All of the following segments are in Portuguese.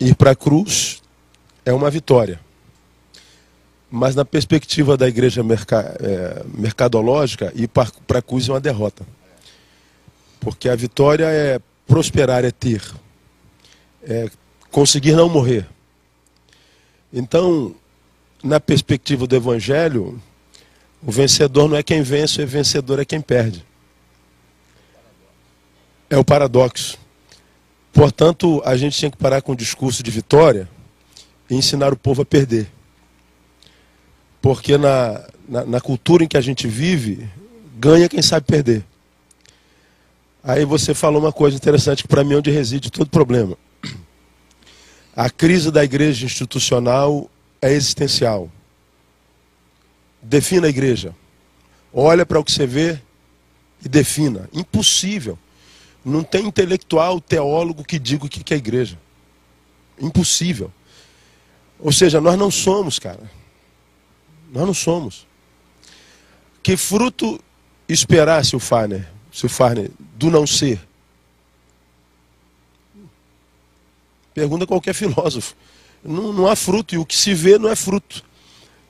Ir para a cruz é uma vitória. Mas na perspectiva da igreja mercadológica, ir para a cruz é uma derrota. Porque a vitória é prosperar, é ter. É conseguir não morrer. Então, na perspectiva do Evangelho, o vencedor não é quem vence, o vencedor é quem perde. É o paradoxo. Portanto, a gente tinha que parar com o discurso de vitória e ensinar o povo a perder. Porque na cultura em que a gente vive, ganha quem sabe perder. Aí você falou uma coisa interessante que para mim é onde reside todo problema. A crise da igreja institucional é existencial. Defina a igreja. Olha para o que você vê e defina. Impossível. Não tem intelectual, teólogo que diga o que é a igreja. Impossível. Ou seja, nós não somos, cara. Nós não somos. Que fruto esperar, seu Farner, do não ser? Pergunta qualquer filósofo. Não há fruto, e o que se vê não é fruto.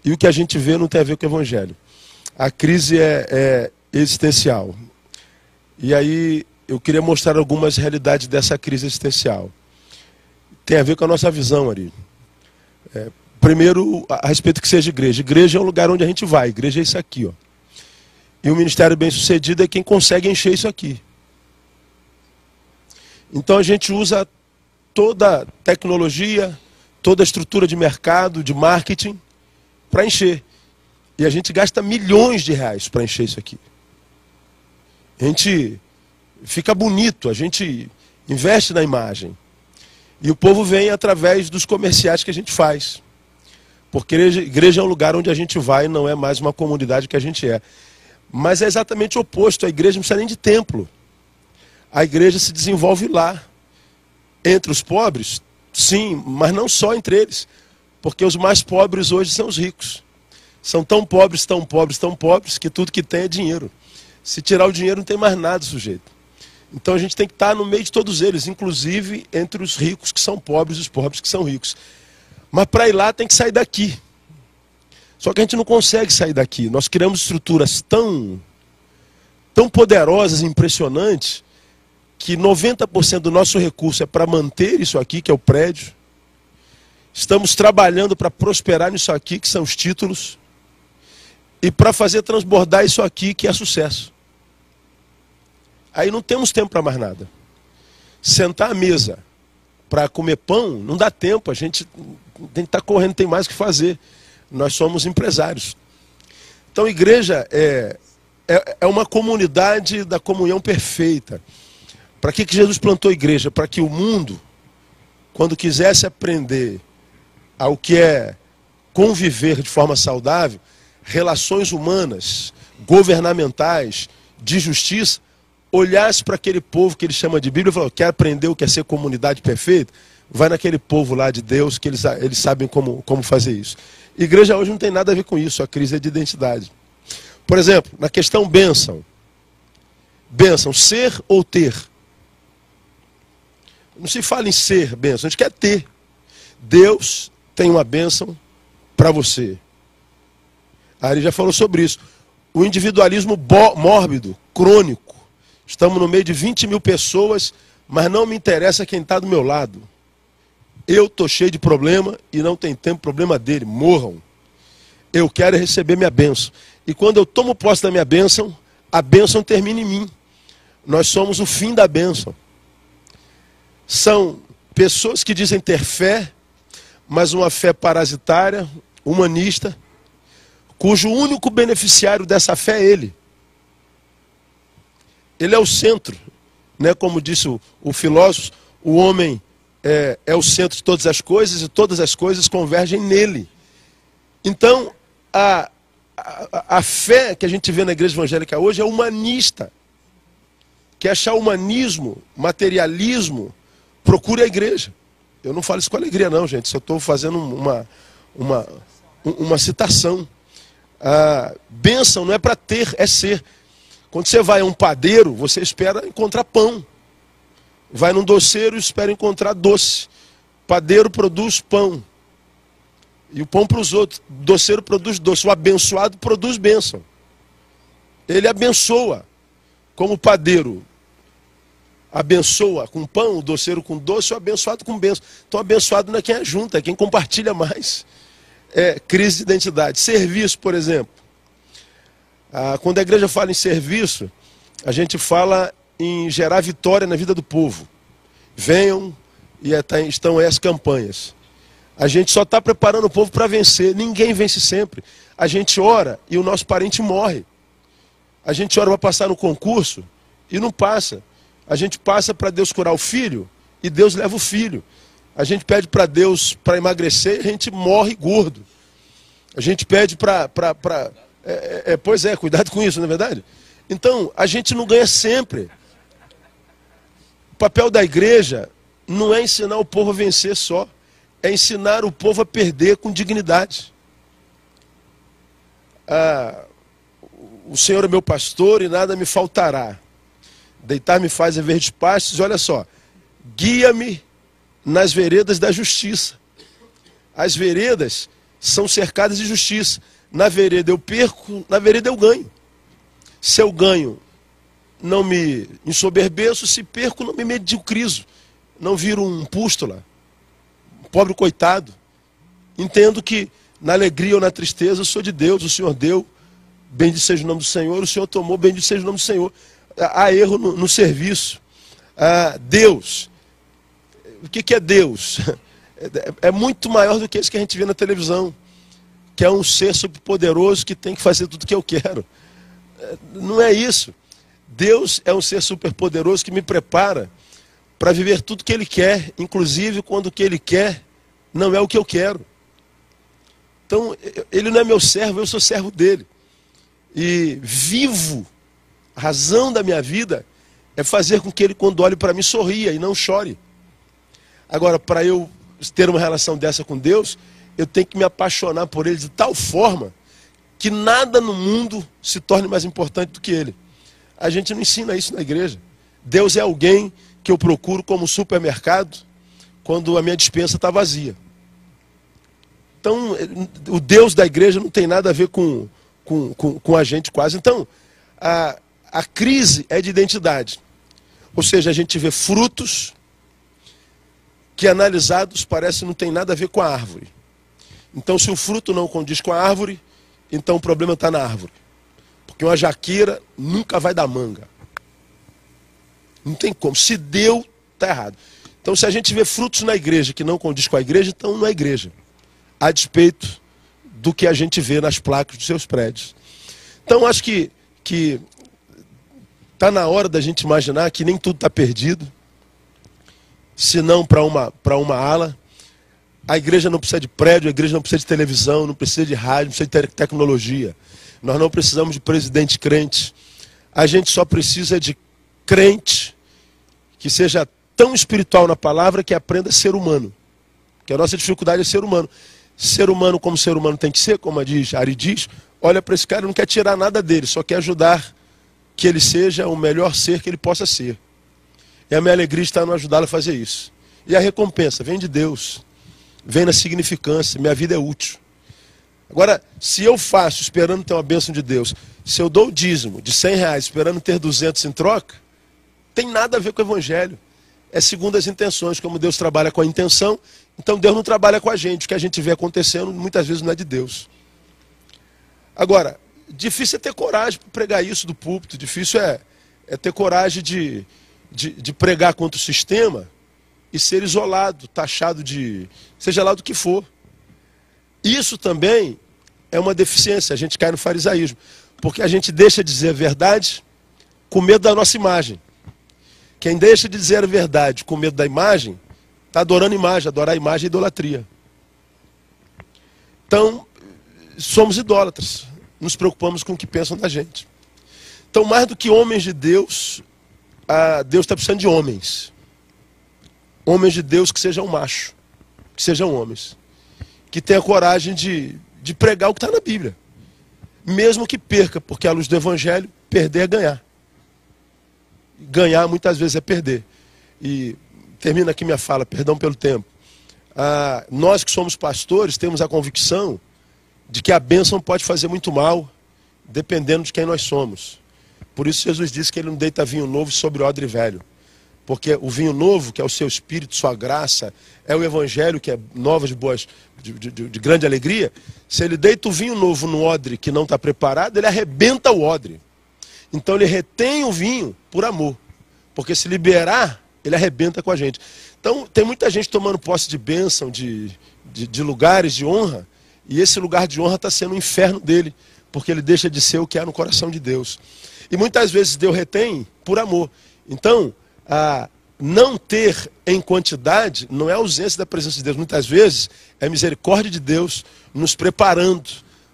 E o que a gente vê não tem a ver com o Evangelho. A crise é existencial. E aí eu queria mostrar algumas realidades dessa crise existencial. Tem a ver com a nossa visão, Ari. Primeiro, a respeito do que seja igreja. Igreja é o lugar onde a gente vai. Igreja é isso aqui, ó. E o ministério bem-sucedido é quem consegue encher isso aqui. Então a gente usa toda a tecnologia, toda a estrutura de mercado, de marketing, para encher. E a gente gasta milhões de reais para encher isso aqui. A gente fica bonito, a gente investe na imagem. E o povo vem através dos comerciais que a gente faz. Porque igreja é um lugar onde a gente vai, não é mais uma comunidade que a gente é. Mas é exatamente o oposto. A igreja não precisa nem de templo. A igreja se desenvolve lá. Entre os pobres, sim, mas não só entre eles. Porque os mais pobres hoje são os ricos. São tão pobres, tão pobres, tão pobres, que tudo que tem é dinheiro. Se tirar o dinheiro, não tem mais nada, sujeito. Então a gente tem que estar no meio de todos eles, inclusive entre os ricos que são pobres e os pobres que são ricos. Mas para ir lá tem que sair daqui. Só que a gente não consegue sair daqui. Nós criamos estruturas tão poderosas e impressionantes que 90% do nosso recurso é para manter isso aqui, que é o prédio. Estamos trabalhando para prosperar nisso aqui, que são os títulos. E para fazer transbordar isso aqui, que é sucesso. Aí não temos tempo para mais nada. Sentar à mesa para comer pão, não dá tempo. A gente tem que estar correndo, tem mais o que fazer. Nós somos empresários. Então, igreja é uma comunidade da comunhão perfeita. Para que Jesus plantou a igreja? Para que o mundo, quando quisesse aprender ao que é conviver de forma saudável, relações humanas, governamentais, de justiça, olhasse para aquele povo que ele chama de Bíblia e falou: quer aprender o que é ser comunidade perfeita? Vai naquele povo lá de Deus, que eles sabem como fazer isso. Igreja hoje não tem nada a ver com isso, a crise é de identidade. Por exemplo, na questão bênção. Bênção, ser ou ter? Não se fala em ser bênção, a gente quer ter. Deus tem uma bênção para você. A Ari já falou sobre isso. O individualismo mórbido, crônico. Estamos no meio de 20 mil pessoas, mas não me interessa quem está do meu lado. Eu estou cheio de problema e não tem tempo, problema dele. Morram. Eu quero receber minha bênção. E quando eu tomo posse da minha bênção, a bênção termina em mim. Nós somos o fim da bênção. São pessoas que dizem ter fé, mas uma fé parasitária, humanista, cujo único beneficiário dessa fé é ele. Ele é o centro, né? Como disse o filósofo, o homem é o centro de todas as coisas e todas as coisas convergem nele. Então, a fé que a gente vê na igreja evangélica hoje é humanista. Quer achar humanismo, materialismo, procure a igreja. Eu não falo isso com alegria não, gente. Só estou fazendo uma citação. A bênção não é para ter, é ser. Quando você vai a um padeiro, você espera encontrar pão. Vai num doceiro e espera encontrar doce. padeiro produz pão. E o pão para os outros. O doceiro produz doce. O abençoado produz bênção. Ele abençoa. Como o padeiro abençoa com pão, o doceiro com doce, o abençoado com bênção. Então, abençoado não é quem ajunta, é quem compartilha mais. É crise de identidade. Serviço, por exemplo. Quando a igreja fala em serviço, a gente fala em gerar vitória na vida do povo. Venham e estão aí as campanhas. A gente só está preparando o povo para vencer. Ninguém vence sempre. A gente ora e o nosso parente morre. A gente ora para passar no concurso e não passa. A gente passa para Deus curar o filho e Deus leva o filho. A gente pede para Deus para emagrecer e a gente morre gordo. A gente pede pois é, cuidado com isso, não é verdade? Então, a gente não ganha sempre. O papel da igreja não é ensinar o povo a vencer só. É ensinar o povo a perder com dignidade. O Senhor é meu pastor e nada me faltará. Deitar-me faz a verdes pastos. Olha só, guia-me nas veredas da justiça. As veredas são cercadas de justiça. Na vereda eu perco, na vereda eu ganho. Se eu ganho, não me ensoberbeço. Se perco, não me medicrizo. Não viro um pústula, um pobre coitado. Entendo que na alegria ou na tristeza eu sou de Deus. O Senhor deu, bendito seja o nome do Senhor. O Senhor tomou, bendito seja o nome do Senhor. Há erro no serviço. Deus. O que é Deus? É muito maior do que isso que a gente vê na televisão. Que é um ser superpoderoso que tem que fazer tudo o que eu quero. Não é isso. Deus é um ser superpoderoso que me prepara para viver tudo o que Ele quer, inclusive quando o que Ele quer não é o que eu quero. Então, Ele não é meu servo, eu sou servo dEle. E vivo, a razão da minha vida é fazer com que Ele, quando olhe para mim, sorria e não chore. Agora, para eu ter uma relação dessa com Deus, eu tenho que me apaixonar por Ele de tal forma que nada no mundo se torne mais importante do que Ele. A gente não ensina isso na igreja. Deus é alguém que eu procuro como supermercado quando a minha despensa está vazia. Então, o Deus da igreja não tem nada a ver com a gente quase. Então, a crise é de identidade. Ou seja, a gente vê frutos que analisados parece não tem nada a ver com a árvore. Então, se o fruto não condiz com a árvore, então o problema está na árvore. Porque uma jaqueira nunca vai dar manga. Não tem como. Se deu, está errado. Então, se a gente vê frutos na igreja que não condiz com a igreja, então não é igreja. A despeito do que a gente vê nas placas dos seus prédios. Então, acho que está na hora da gente imaginar que nem tudo está perdido. Se não para uma ala. A igreja não precisa de prédio, a igreja não precisa de televisão, não precisa de rádio, não precisa de tecnologia. Nós não precisamos de presidente crente. A gente só precisa de crente que seja tão espiritual na palavra que aprenda a ser humano. Porque a nossa dificuldade é ser humano. Ser humano como ser humano tem que ser, como Ari diz, olha para esse cara e não quer tirar nada dele, só quer ajudar que ele seja o melhor ser que ele possa ser. E a minha alegria está no ajudá-lo a fazer isso. E a recompensa vem de Deus. Vem na significância, minha vida é útil. Agora, se eu faço esperando ter uma bênção de Deus, se eu dou o dízimo de R$100 esperando ter 200 em troca, tem nada a ver com o evangelho. É segundo as intenções, como Deus trabalha com a intenção, então Deus não trabalha com a gente. O que a gente vê acontecendo muitas vezes não é de Deus. Agora, difícil é ter coragem para pregar isso do púlpito, difícil é ter coragem de pregar contra o sistema e ser isolado, taxado de seja lá do que for. Isso também é uma deficiência, a gente cai no farisaísmo, porque a gente deixa de dizer a verdade com medo da nossa imagem. Quem deixa de dizer a verdade com medo da imagem, está adorando imagem, adorar a imagem é idolatria. Então, somos idólatras, nos preocupamos com o que pensam da gente. Então, mais do que homens de Deus, Deus está precisando de homens. Homens de Deus que sejam machos, que sejam homens, que tenham coragem de pregar o que está na Bíblia, mesmo que perca, porque à luz do Evangelho, perder é ganhar. Ganhar muitas vezes é perder. E termina aqui minha fala, perdão pelo tempo. nós que somos pastores temos a convicção de que a bênção pode fazer muito mal, dependendo de quem nós somos. Por isso Jesus disse que ele não deita vinho novo sobre odre velho. Porque o vinho novo, que é o seu espírito, sua graça, é o evangelho, que é novas, boas, de grande alegria. Se ele deita o vinho novo no odre que não está preparado, ele arrebenta o odre. Então ele retém o vinho por amor. Porque se liberar, ele arrebenta com a gente. Então tem muita gente tomando posse de bênção, de lugares de honra, e esse lugar de honra está sendo o inferno dele, porque ele deixa de ser o que é no coração de Deus. E muitas vezes Deus retém por amor. Então, não ter em quantidade não é ausência da presença de Deus. Muitas vezes é misericórdia de Deus nos preparando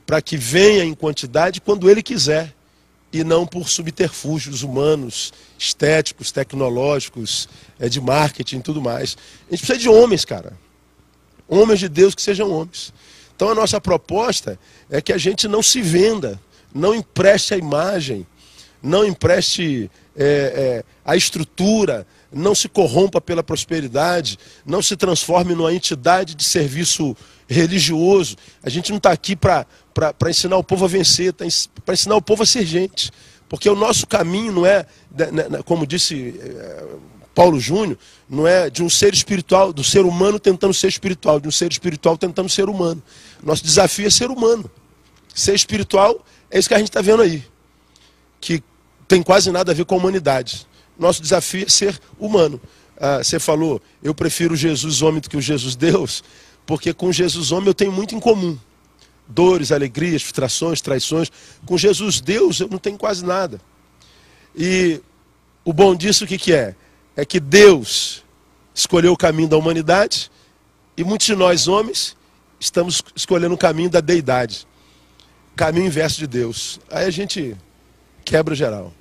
para que venha em quantidade quando Ele quiser. E não por subterfúgios humanos, estéticos, tecnológicos, de marketing e tudo mais. A gente precisa de homens, cara. Homens de Deus que sejam homens. Então a nossa proposta é que a gente não se venda, não empreste a imagem, não empreste a estrutura, não se corrompa pela prosperidade, não se transforme numa entidade de serviço religioso. A gente não está aqui para ensinar o povo a vencer, para ensinar o povo a ser gente. Porque o nosso caminho não é, como disse Paulo Júnior, não é de um ser espiritual, do ser humano tentando ser espiritual, de um ser espiritual tentando ser humano. Nosso desafio é ser humano. Ser espiritual é isso que a gente está vendo aí, que tem quase nada a ver com a humanidade. Nosso desafio é ser humano. Você falou, eu prefiro Jesus homem do que o Jesus Deus, porque com Jesus homem eu tenho muito em comum. Dores, alegrias, frustrações, traições. Com Jesus Deus eu não tenho quase nada. E o bom disso o que é? É que Deus escolheu o caminho da humanidade e muitos de nós homens estamos escolhendo o caminho da deidade. Caminho inverso de Deus. Aí a gente quebra geral.